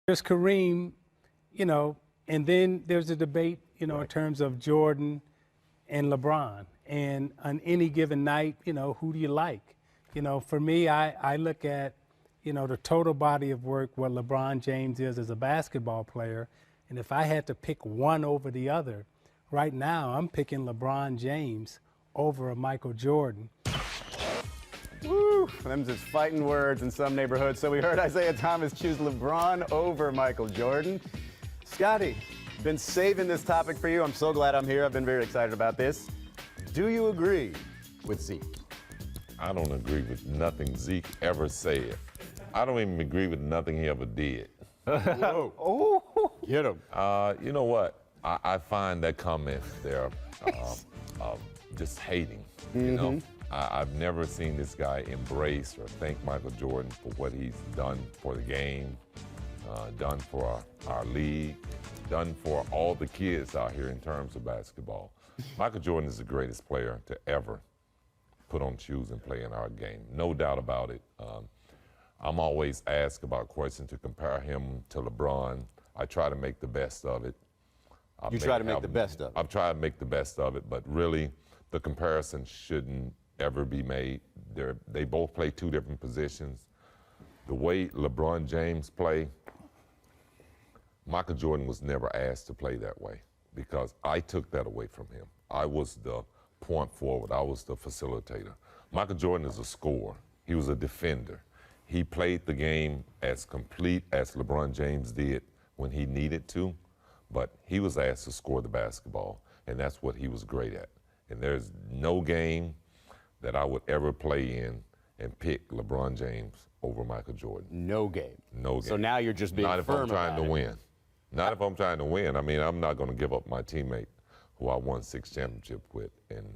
There's Kareem, and then there's a debate, in terms of Jordan and LeBron. And on any given night, who do you like? For me, I look at, the total body of work, what LeBron James is as a basketball player. And if I had to pick one over the other, right now I'm picking LeBron James over a Michael Jordan. Woo, them's just fighting words in some neighborhoods. So we heard Isiah Thomas choose LeBron over Michael Jordan. Scottie, been saving this topic for you. I'm so glad I'm here. I've been very excited about this. Do you agree with Zeke? I don't agree with nothing Zeke ever said. I don't even agree with nothing he ever did. Oh, get him. You know what? I find that comment there just hating, I've never seen this guy embrace or thank Michael Jordan for what he's done for the game, done for our league, done for all the kids out here in terms of basketball. Michael Jordan is the greatest player to ever put on shoes and play in our game. No doubt about it. I'm always asked about questions to compare him to LeBron. I try to make the best of it. You try to make the best of it? I've tried to make the best of it, but really the comparison shouldn't ever be made. They both play two different positions. The way LeBron James play, Michael Jordan was never asked to play that way because I took that away from him. I was the point forward. I was the facilitator. Michael Jordan is a scorer. He was a defender. He played the game as complete as LeBron James did when he needed to, but he was asked to score the basketball, and that's what he was great at. And there's no game that I would ever play in and pick LeBron James over Michael Jordan. No game? No game. So now you're just being firm about it. Not if I'm trying to win. Not if I'm trying to win. I mean, I'm not going to give up my teammate who I won 6 championships with and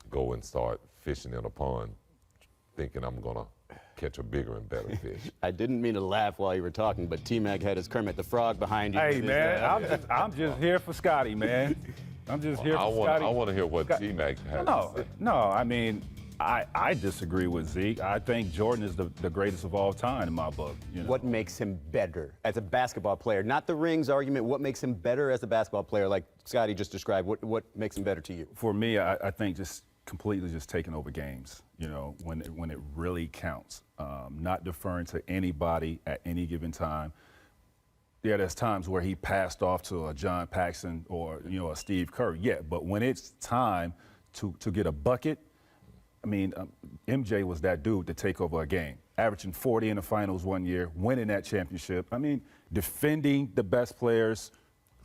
go and start fishing in a pond thinking I'm going to catch a bigger and better fish. I didn't mean to laugh while you were talking, but T-Mac had his Kermit the Frog behind you. Hey, man, I'm just here for Scottie, man. I'm just here for Scottie. I want to hear what T-Mac has to say. No, I mean, I disagree with Zeke. I think Jordan is the greatest of all time in my book. What makes him better as a basketball player? Not the rings argument. What makes him better as a basketball player, like Scottie just described? What makes him better to you? For me, I think just completely just taking over games, when it really counts. Not deferring to anybody at any given time. Yeah, there's times where he passed off to a John Paxson or, a Steve Kerr. Yeah, but when it's time to get a bucket, I mean, MJ was that dude to take over a game, averaging 40 in the finals one year, winning that championship. I mean, defending the best players.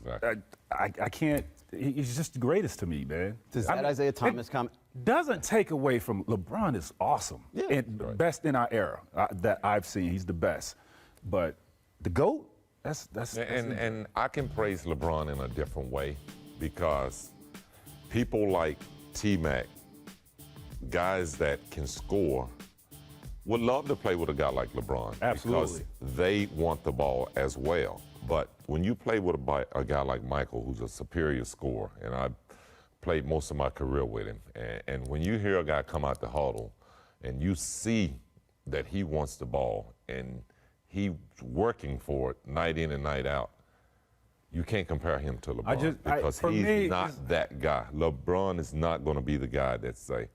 Exactly. I can't. He's just the greatest to me, man. Does that Isiah Thomas comment? Doesn't take away from LeBron is awesome. Yeah. And best in our era that I've seen. He's the best. But the GOAT, that's and I can praise LeBron in a different way because people like T-Mac, guys that can score, would love to play with a guy like LeBron. Absolutely. Because they want the ball as well. But when you play with a guy like Michael, who's a superior scorer, and I've played most of my career with him, and when you hear a guy come out the huddle and you see that he wants the ball and he's working for it night in and night out, you can't compare him to LeBron because he's not that guy. LeBron is not going to be the guy that say,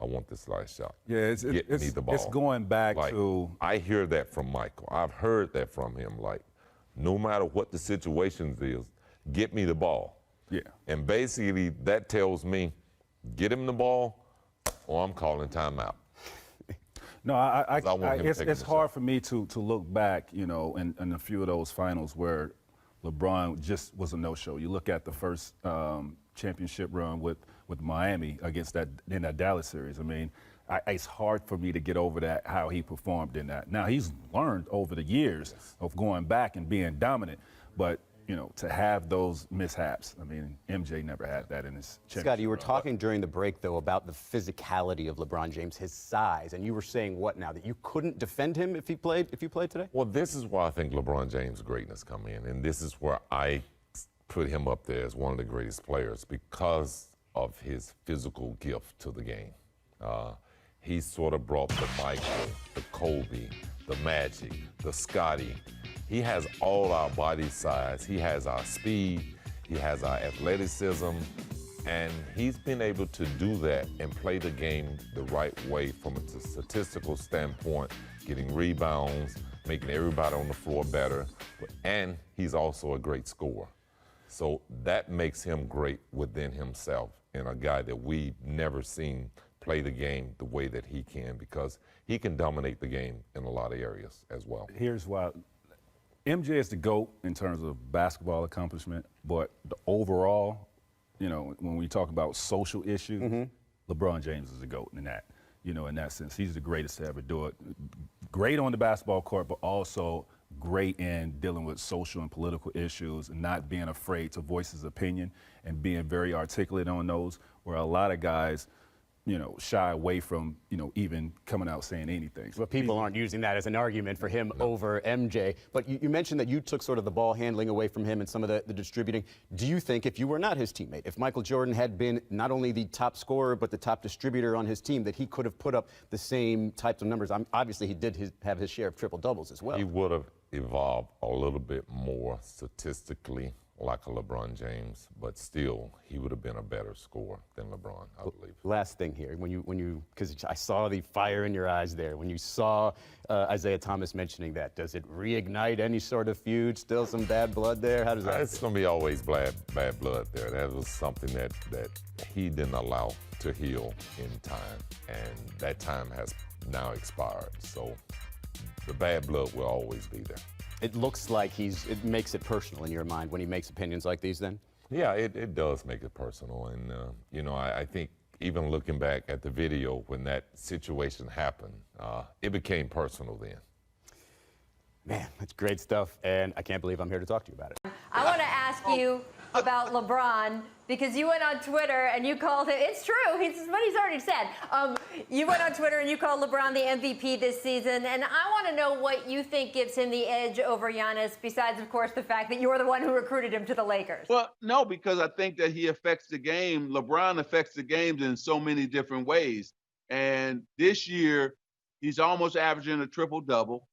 I want this last shot. Yeah, Get me the ball. It's going back to... I hear that from Michael. I've heard that from him. No matter what the situation is, get me the ball. Yeah. And basically, that tells me, get him the ball, or I'm calling timeout. No, it's hard for me to look back, in a few of those finals where LeBron just was a no-show. You look at the first championship run with Miami against in that Dallas series. I mean, it's hard for me to get over that, how he performed in that. Now, he's learned over the years of going back and being dominant, but, to have those mishaps, I mean, MJ never had that in his championship. Scott, you were talking during the break, though, about the physicality of LeBron James, his size, and you were saying what now, that you couldn't defend him if you played today? Well, this is why I think LeBron James' greatness come in, and this is where I put him up there as one of the greatest players because of his physical gift to the game. He sort of brought the Michael, the Kobe, the Magic, the Scottie, he has all our body size. He has our speed. He has our athleticism. And he's been able to do that and play the game the right way from a statistical standpoint, getting rebounds, making everybody on the floor better. And he's also a great scorer. So that makes him great within himself, and a guy that we've never seen play the game the way that he can, because he can dominate the game in a lot of areas as well. Here's why. MJ is the GOAT in terms of basketball accomplishment, but the overall, you know, when we talk about social issues, LeBron James is the GOAT in that, you know, in that sense. He's the greatest to ever do it. Great on the basketball court, but also great in dealing with social and political issues and not being afraid to voice his opinion and being very articulate on those, where a lot of guys, you know, shy away from, you know, even coming out saying anything. But people aren't using that as an argument for him over MJ. But you mentioned that you took sort of the ball handling away from him and some of the distributing. Do you think if you were not his teammate, if Michael Jordan had been not only the top scorer but the top distributor on his team, that he could have put up the same types of numbers? Obviously, he did have his share of triple-doubles as well. He would have evolved a little bit more statistically like a LeBron James, but still, he would have been a better scorer than LeBron, I believe. Last thing here, because I saw the fire in your eyes there, when you saw Isiah Thomas mentioning that, does it reignite any sort of feud, still some bad blood there? How does that? It's going to be always bad blood there. That was something that he didn't allow to heal in time, and that time has now expired. So the bad blood will always be there. It looks like it makes it personal in your mind when he makes opinions like these then? Yeah, it does make it personal. And, you know, I think even looking back at the video when that situation happened, it became personal then. Man, that's great stuff, and I can't believe I'm here to talk to you about it. I want to ask you about LeBron, because you went on Twitter and you called him, it's true, it's what he's already said. You went on Twitter and you called LeBron the MVP this season, and I want to know what you think gives him the edge over Giannis, besides, of course, the fact that you're the one who recruited him to the Lakers. Well, no, because I think that he affects the game. LeBron affects the games in so many different ways. And this year, he's almost averaging a triple-double.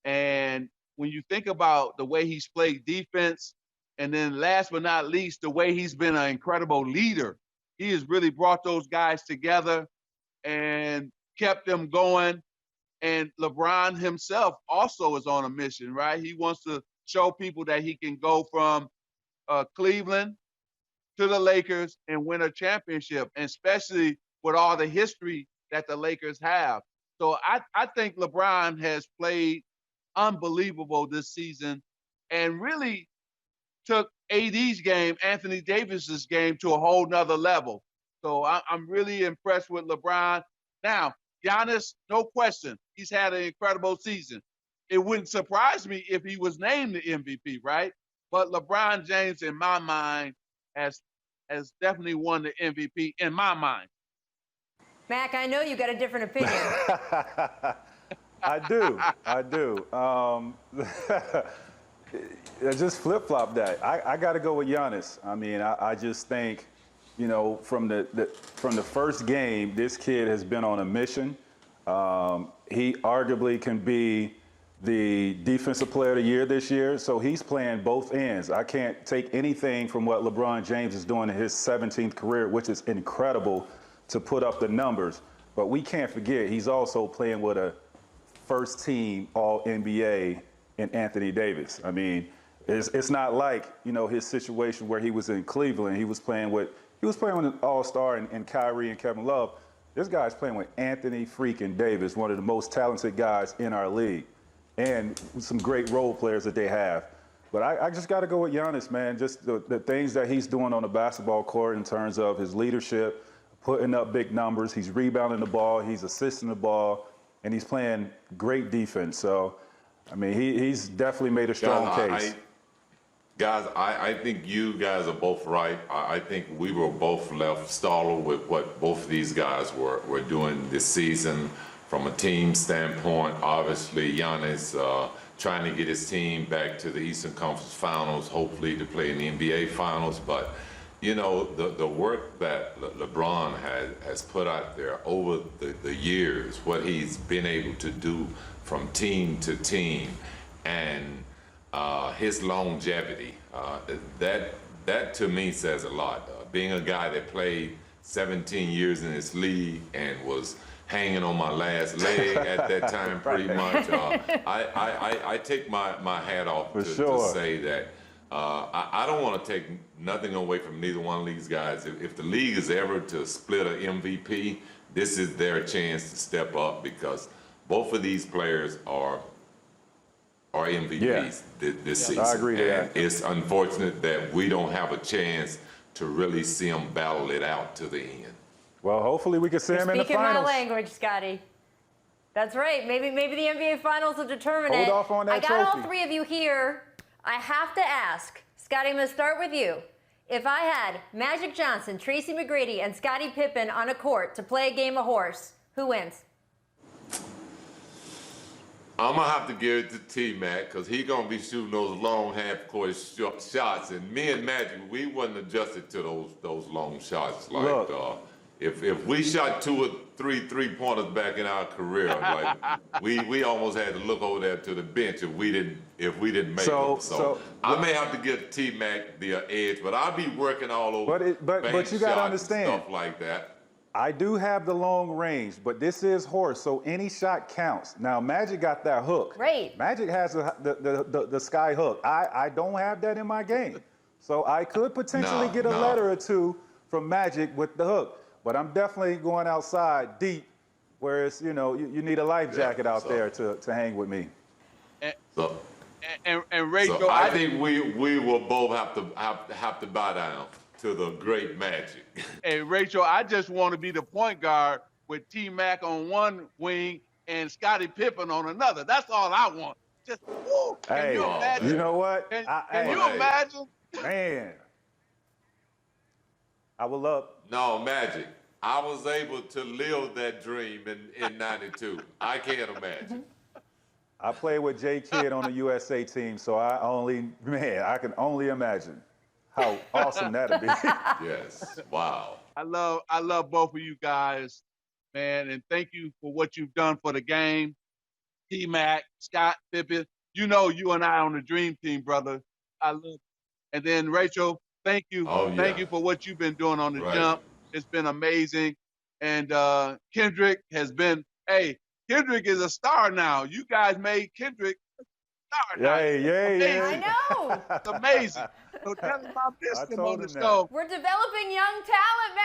And when you think about the way he's played defense, and then last but not least, the way he's been an incredible leader, he has really brought those guys together and kept them going. And LeBron himself also is on a mission, right? He wants to show people that he can go from Cleveland to the Lakers and win a championship, and especially with all the history that the Lakers have. So I think LeBron has played unbelievable this season and really took AD's game, Anthony Davis's game, to a whole nother level. So I'm really impressed with LeBron. Now, Giannis, no question, he's had an incredible season. It wouldn't surprise me if he was named the MVP, right? But LeBron James, in my mind, has definitely won the MVP in my mind. Mac, I know you got a different opinion. I do. Just flip-flop that. I got to go with Giannis. I mean, I just think, you know, from the first game, this kid has been on a mission. He arguably can be the Defensive Player of the Year this year, so he's playing both ends. I can't take anything from what LeBron James is doing in his 17th career, which is incredible to put up the numbers. But we can't forget, he's also playing with a first-team All-NBA in Anthony Davis. I mean, it's not like, you know, his situation where he was in Cleveland. He was playing with an All-Star and Kyrie and Kevin Love. This guy's playing with Anthony freaking Davis, one of the most talented guys in our league, and some great role players that they have. But I just got to go with Giannis, man. Just the things that he's doing on the basketball court in terms of his leadership, putting up big numbers. He's rebounding the ball. He's assisting the ball. And he's playing great defense. So, I mean, he's definitely made a strong case. I think you guys are both right. I think we were both left stalled with what both of these guys were doing this season from a team standpoint. Obviously, Giannis trying to get his team back to the Eastern Conference Finals, hopefully to play in the NBA Finals. But, you know, the work that LeBron has put out there over the years, what he's been able to do from team to team, and his longevity. That to me says a lot. Being a guy that played 17 years in this league and was hanging on my last leg at that time, pretty much. I take my hat off to say that I don't want to take nothing away from neither one of these guys. If the league is ever to split an MVP, this is their chance to step up, because both of these players are MVPs this season. I agree to that. It's unfortunate that we don't have a chance to really see them battle it out to the end. Well, hopefully we can see him in the Speaking finals. my language, Scottie. That's right. Maybe the NBA Finals will determine it. Hold off on that I got trophy. all three of you here. I have to ask, Scottie, I'm going to start with you. If I had Magic Johnson, Tracy McGrady, and Scottie Pippen on a court to play a game of horse, who wins? I'm going to have to give it to T-Mac, because he's going to be shooting those long half-court shots. And me and Magic, we wasn't adjusted to those long shots. Like, if we shot 2 or 3 three-pointers back in our career, like we almost had to look over there to the bench if we didn't make them. So I may have to give T-Mac the edge, but I'll be working all over. But you got to understand, stuff like that. I do have the long range, but this is horse, so any shot counts. Now, Magic got that hook. Right. Magic has the sky hook. I don't have that in my game. So I could potentially get a letter or two from Magic with the hook. But I'm definitely going outside deep, where it's, you need a life jacket out there to hang with me. And Rachel, so I think we will both have to bow down to the great Magic. Hey, Rachel, I just want to be the point guard with T-Mac on one wing and Scottie Pippen on another. That's all I want. Just, woo, can you imagine? You know what? Can you imagine? Man. I would love. No, Magic. I was able to live that dream in '92. I can't imagine. I played with J. Kidd on the USA team, so I can only imagine how awesome that'd be. Yes. Wow. I love both of you guys, man, and thank you for what you've done for the game. T-Mac, Scott, Pippen, you and I on the dream team, brother. I love it. And then Rachel, thank you. Thank you for what you've been doing on the jump. It's been amazing. And Kendrick has been, Kendrick is a star now. You guys made Kendrick a star now. Yeah. I know. It's amazing. So tell him about this. We're developing young talent, man.